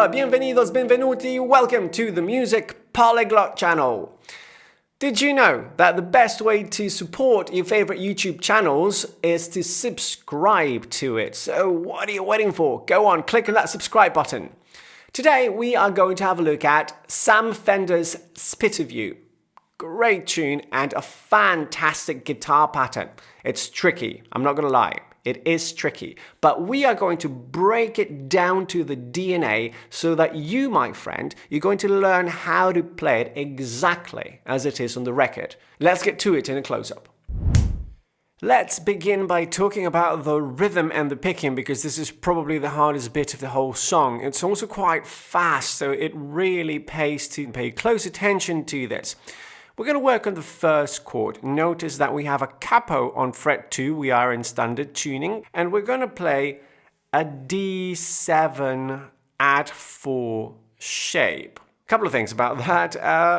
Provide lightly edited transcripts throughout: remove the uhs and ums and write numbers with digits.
Hola, bienvenidos, benvenuti, welcome to the Music Polyglot channel. Did you know that the best way to support your favorite YouTube channels is to subscribe to it? So what are you waiting for? Go on, click on that subscribe button. Today we are going to have a look at Sam Fender's Spitter View. Great tune and a fantastic guitar pattern. It's tricky, I'm not going to lie. It is tricky, but we are going to break it down to the DNA so that you, my friend, you're going to learn how to play it exactly as it is on the record. Let's get to it in a close-up. Let's begin by talking about the rhythm and the picking, because this is probably the hardest bit of the whole song. It's also quite fast, so it really pays to pay close attention to this. We're going to work on the first chord. Notice that we have a capo on fret 2. We are in standard tuning. And we're going to play a D7 add 4 shape. A couple of things about that.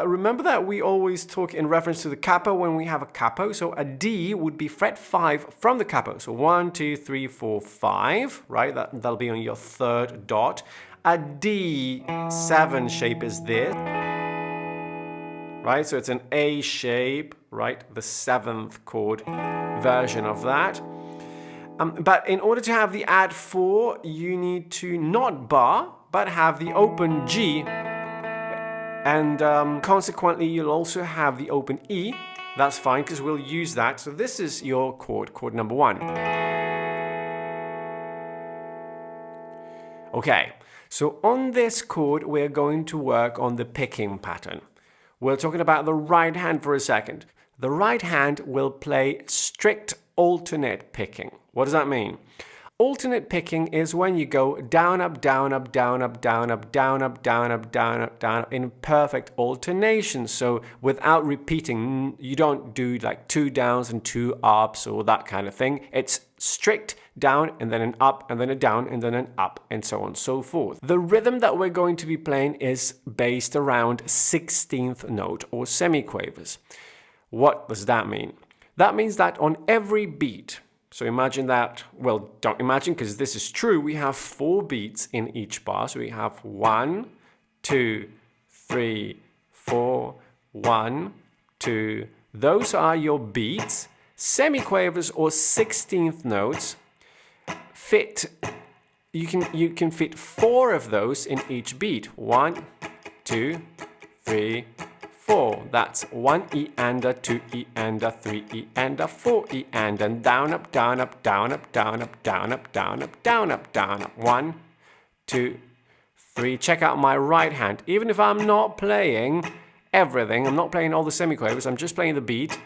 Remember that we always talk in reference to the capo when we have a capo. So a D would be fret 5 from the capo. So 1, 2, 3, 4, 5, right? That'll be on your third dot. A D7 shape is this. Right, so it's an A shape, right? The 7th chord version of that. But in order to have the add 4, you need to not bar, but have the open G. And consequently, you'll also have the open E. That's fine, because we'll use that. So this is your chord number 1. Okay, so on this chord, we're going to work on the picking pattern. We're talking about the right hand for a second. The right hand will play strict alternate picking. What does that mean? Alternate picking is when you go down, up, down, up, down, up, down, up, down, up, down, up, down, up, down, in perfect alternation. So without repeating, you don't do like 2 downs and 2 ups or that kind of thing. It's strict down and then an up and then a down and then an up and so on and so forth. The rhythm that we're going to be playing is based around 16th note or semiquavers. What does that mean? That means that on every beat, so imagine that, well, don't imagine because this is true, we have 4 beats in each bar. So we have 1, 2, 3, 4, 1, 2. Those are your beats. Semiquavers or 16th notes fit, you can fit 4 of those in each beat. 1, 2, 3, 4. That's 1 E and a 2 E and a 3 E and a 4 E and down up down up down up down up down up down up down up down up. 1, 2, 3. Check out my right hand. Even if I'm not playing everything, I'm not playing all the semiquavers, I'm just playing the beat.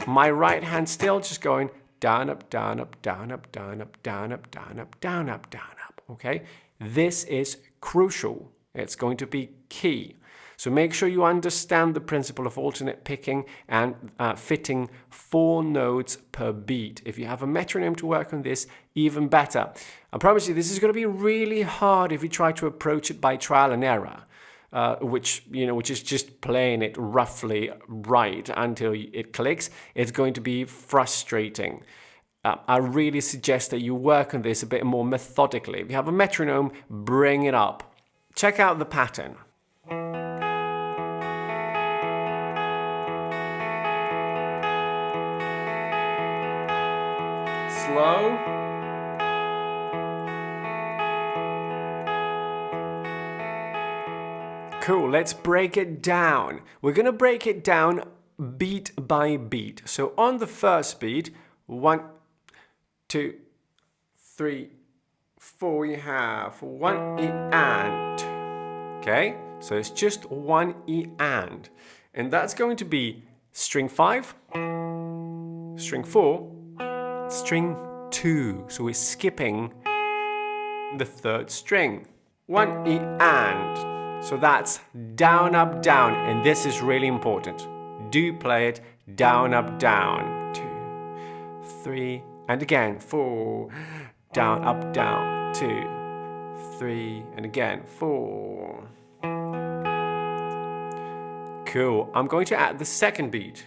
My right hand still just going down, up, down, up, down, up, down, up, down, up, down, up, down, up, down, up. Okay? This is crucial. It's going to be key. So make sure you understand the principle of alternate picking and fitting 4 notes per beat. If you have a metronome to work on this, even better. I promise you, this is going to be really hard if you try to approach it by trial and error. Which is just playing it roughly right until it clicks. It's going to be frustrating. I really suggest that you work on this a bit more methodically. If you have a metronome, bring it up. Check out the pattern. Slow. Cool, let's break it down. We're going to break it down beat by beat. So on the first beat, 1, 2, 3, 4, you have 1 E and. Okay, so it's just 1 E and. And that's going to be string 5, string 4, string 2. So we're skipping the 3rd string. 1 E and. So that's down, up, down, and this is really important. Do play it down, up, down. 2, 3, and again 4. Down, up, down. 2, 3, and again 4. Cool. I'm going to add the second beat.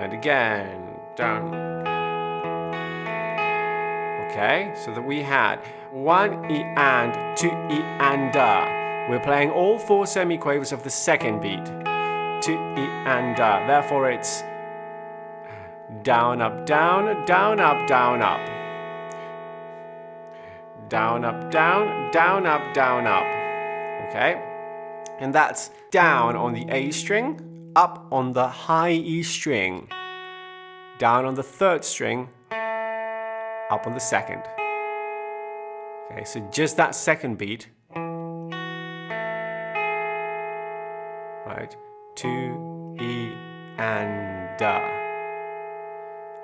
And again, down. Okay, so that we had 1 E and 2 E and da. We're playing all 4 semiquavers of the second beat. 2 E and da. Therefore it's down, up, down, down, up, down, up. Down, up, down, down, up, down, up. Okay? And that's down on the A string, up on the high E string, down on the 3rd string, up on the 2nd. Okay, so just that second beat. Right? 2 E and da.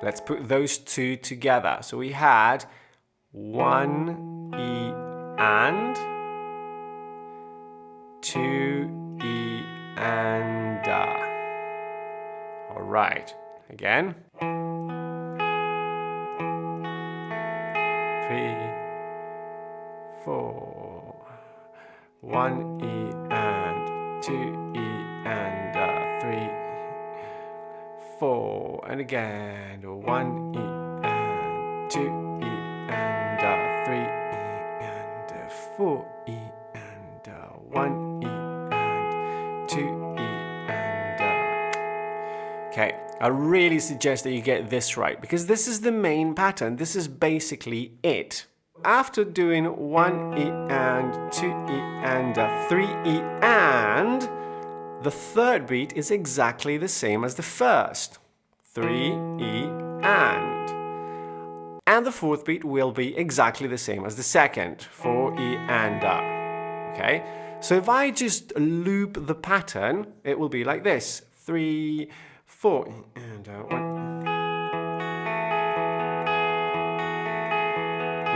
Let's put those two together. So we had 1 E and 2 E and da. All right. Again. 3, 4. 1 E and 2 E and 3, 4. And again. 1 E and 2 E and 3 E and 4 E and 1 E and 2 E and Okay, I really suggest that you get this right because this is the main pattern. This is basically it. After doing 1 E and 2 E and 3 E and, the 3rd beat is exactly the same as the first. 3 E and. And the 4th beat will be exactly the same as the second. 4 E and da. Okay? So if I just loop the pattern, it will be like this. 3, 4 and 1.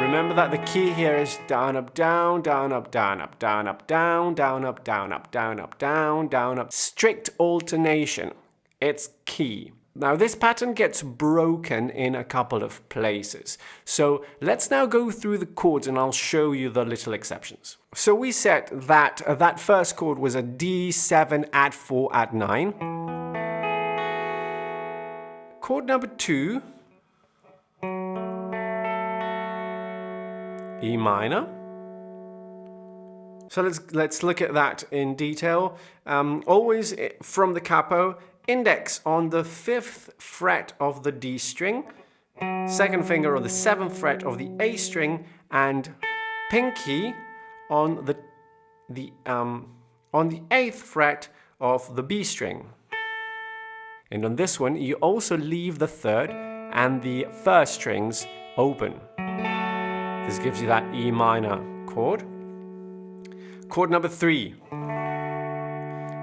Remember that the key here is down, up, down, down, up, down, up, down, up, down, down, up, down, up, down, up, down, down, up. Strict alternation. It's key. Now this pattern gets broken in a couple of places. So let's now go through the chords and I'll show you the little exceptions. So we said that that first chord was a D7 add 4 add 9. Chord number 2, E minor. So let's look at that in detail. Always from the capo, index on the 5th fret of the D string, 2nd finger on the 7th fret of the A string, and pinky on the 8th fret of the B string. And on this one, you also leave the 3rd and the 1st strings open. This gives you that E minor chord. Chord number 3.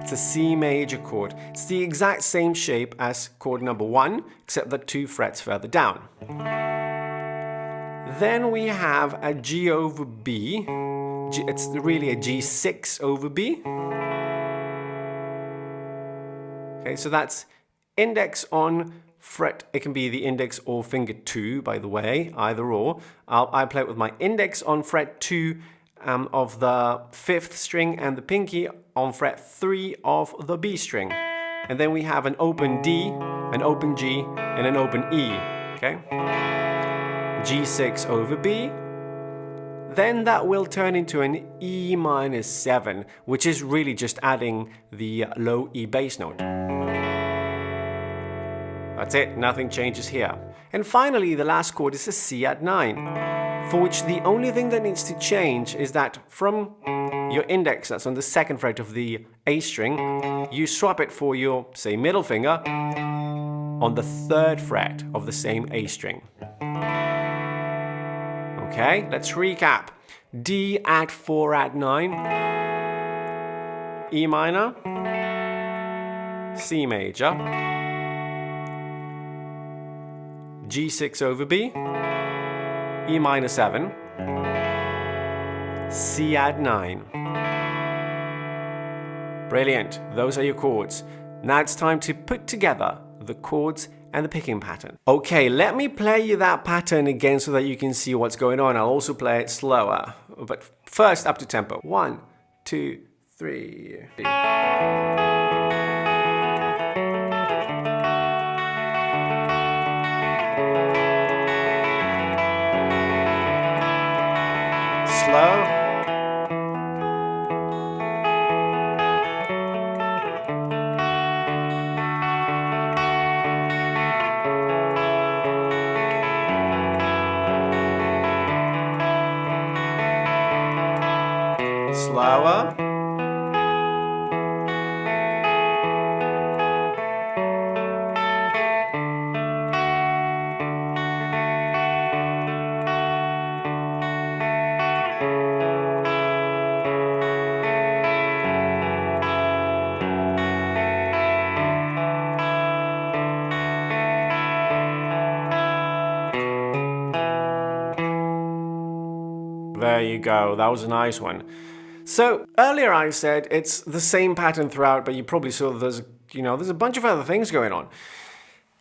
It's a C major chord. It's the exact same shape as chord number 1, except that 2 frets further down. Then we have a G over B. It's really a G6 over B. Okay, so that's index on fret. It can be the index or finger 2, by the way, either or. I play it with my index on fret 2 of the 5th string and the pinky on fret 3 of the B string. And then we have an open D, an open G, and an open E. Okay? G6 over B. Then that will turn into an E minus 7, which is really just adding the low E bass note. That's it, nothing changes here. And finally, the last chord is a C add 9, for which the only thing that needs to change is that from your index, that's on the 2nd fret of the A string, you swap it for your, say, middle finger on the 3rd fret of the same A string. Okay, let's recap. D add 4 add 9, E minor, C major, G6 over B, E minor 7, C add 9. Brilliant, those are your chords. Now it's time to put together the chords and the picking pattern. Okay, let me play you that pattern again so that you can see what's going on. I'll also play it slower, but first up to tempo. 1, 2, 3. slower. There you go, that was a nice one. So earlier I said it's the same pattern throughout, but you probably saw there's a bunch of other things going on.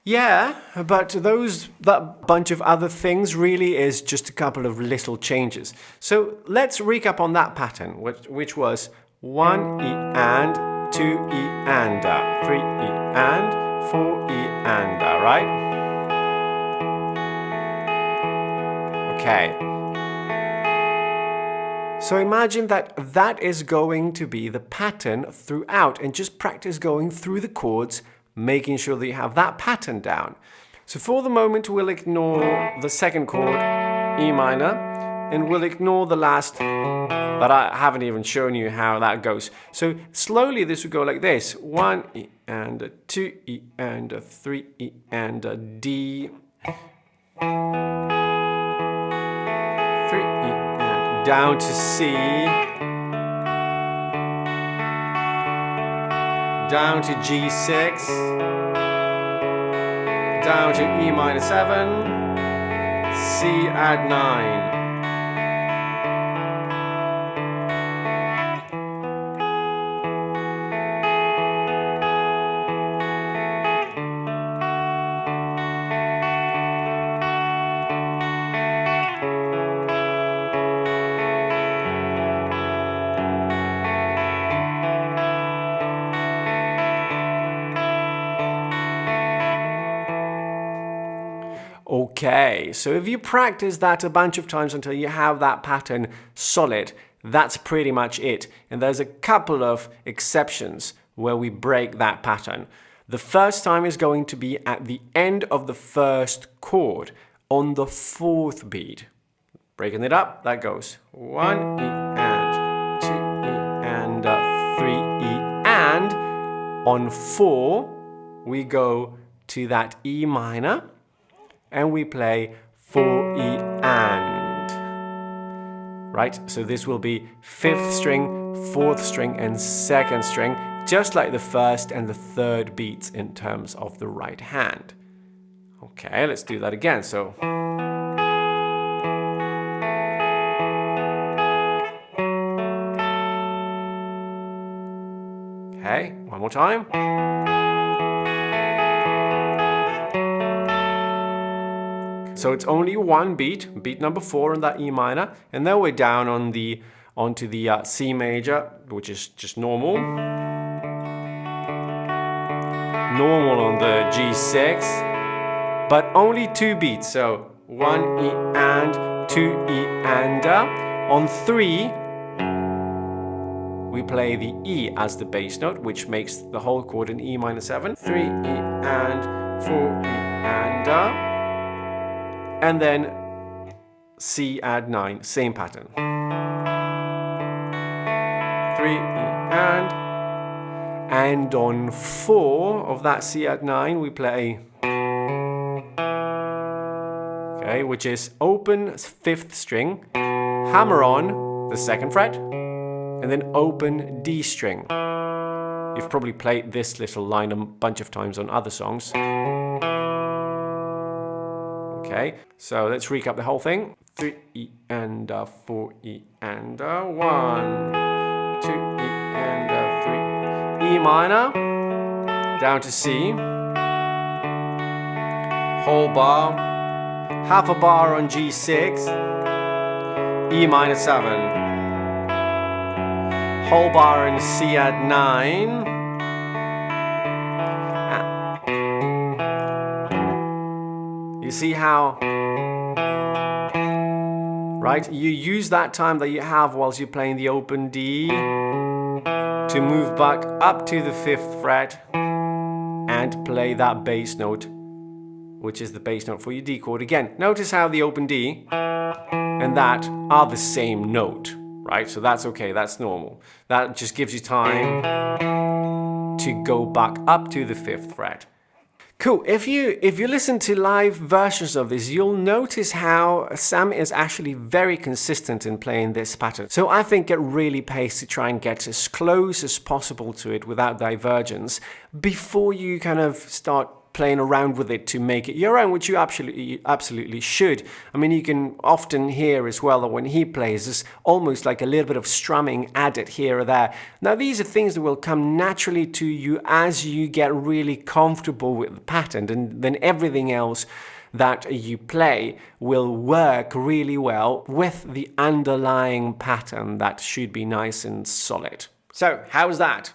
Yeah, but that bunch of other things really is just a couple of little changes. So let's recap on that pattern, which was 1 E and, 2 E and, 3 E and, 4 E and, right? Okay. So imagine that is going to be the pattern throughout, and just practice going through the chords, making sure that you have that pattern down. So for the moment, we'll ignore the second chord, E minor, and we'll ignore the last, but I haven't even shown you how that goes. So slowly this would go like this: 1 E and, 2 E and, 3 E and, D. 3 E and, down to C. Down to G6, down to E minor 7, C add 9. Okay, so if you practice that a bunch of times until you have that pattern solid, that's pretty much it. And there's a couple of exceptions where we break that pattern. The first time is going to be at the end of the first chord on the fourth beat. Breaking it up, that goes 1 E and, 2 E and, 3 E and. On 4, we go to that E minor, and we play 4 E and. Right? So this will be 5th string, 4th string, and 2nd string, just like the first and the third beats in terms of the right hand. Okay, let's do that again. So okay, one more time. So it's only one beat number 4 on that E minor, and then we're down onto the C major, which is just normal. Normal on the G6, but only 2 beats. So 1 E and, 2 E and. On 3, we play the E as the bass note, which makes the whole chord an E minor 7. 3 E and, 4 E and. And then C add 9, same pattern. 3 E and on 4 of that C add 9 we play, okay, which is open 5th string, hammer on the 2nd fret, and then open D string. You've probably played this little line a bunch of times on other songs. Okay, so let's recap the whole thing. 3 E and 4 E and 1, 2 E and 3. E minor, down to C. Whole bar, half a bar on G6. E minor 7. Whole bar in C add 9. You see how, right? You use that time that you have whilst you're playing the open D to move back up to the 5th fret and play that bass note, which is the bass note for your D chord. Again, notice how the open D and that are the same note, right? So that's okay, that's normal. That just gives you time to go back up to the 5th fret. Cool. If you listen to live versions of this, you'll notice how Sam is actually very consistent in playing this pattern. So I think it really pays to try and get as close as possible to it without divergence before you kind of start playing around with it to make it your own, which you absolutely should. I mean, you can often hear as well that when he plays, there's almost like a little bit of strumming added here or there. Now, these are things that will come naturally to you as you get really comfortable with the pattern, and then everything else that you play will work really well with the underlying pattern that should be nice and solid. So, how's that?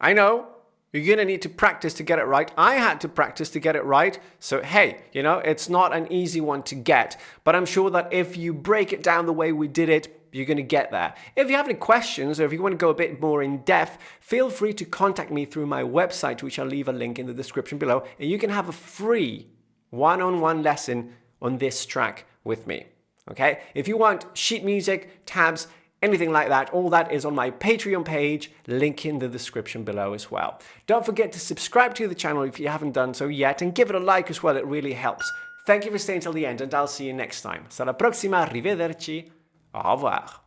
I know you're going to need to practice to get it right. I had to practice to get it right. So, hey, it's not an easy one to get. But I'm sure that if you break it down the way we did it, you're going to get there. If you have any questions or if you want to go a bit more in depth, feel free to contact me through my website, which I'll leave a link in the description below. And you can have a free one-on-one lesson on this track with me. Okay? If you want sheet music, tabs, anything like that, all that is on my Patreon page, link in the description below as well. Don't forget to subscribe to the channel if you haven't done so yet, and give it a like as well, it really helps. Thank you for staying till the end, and I'll see you next time. Alla prossima, arrivederci, au revoir.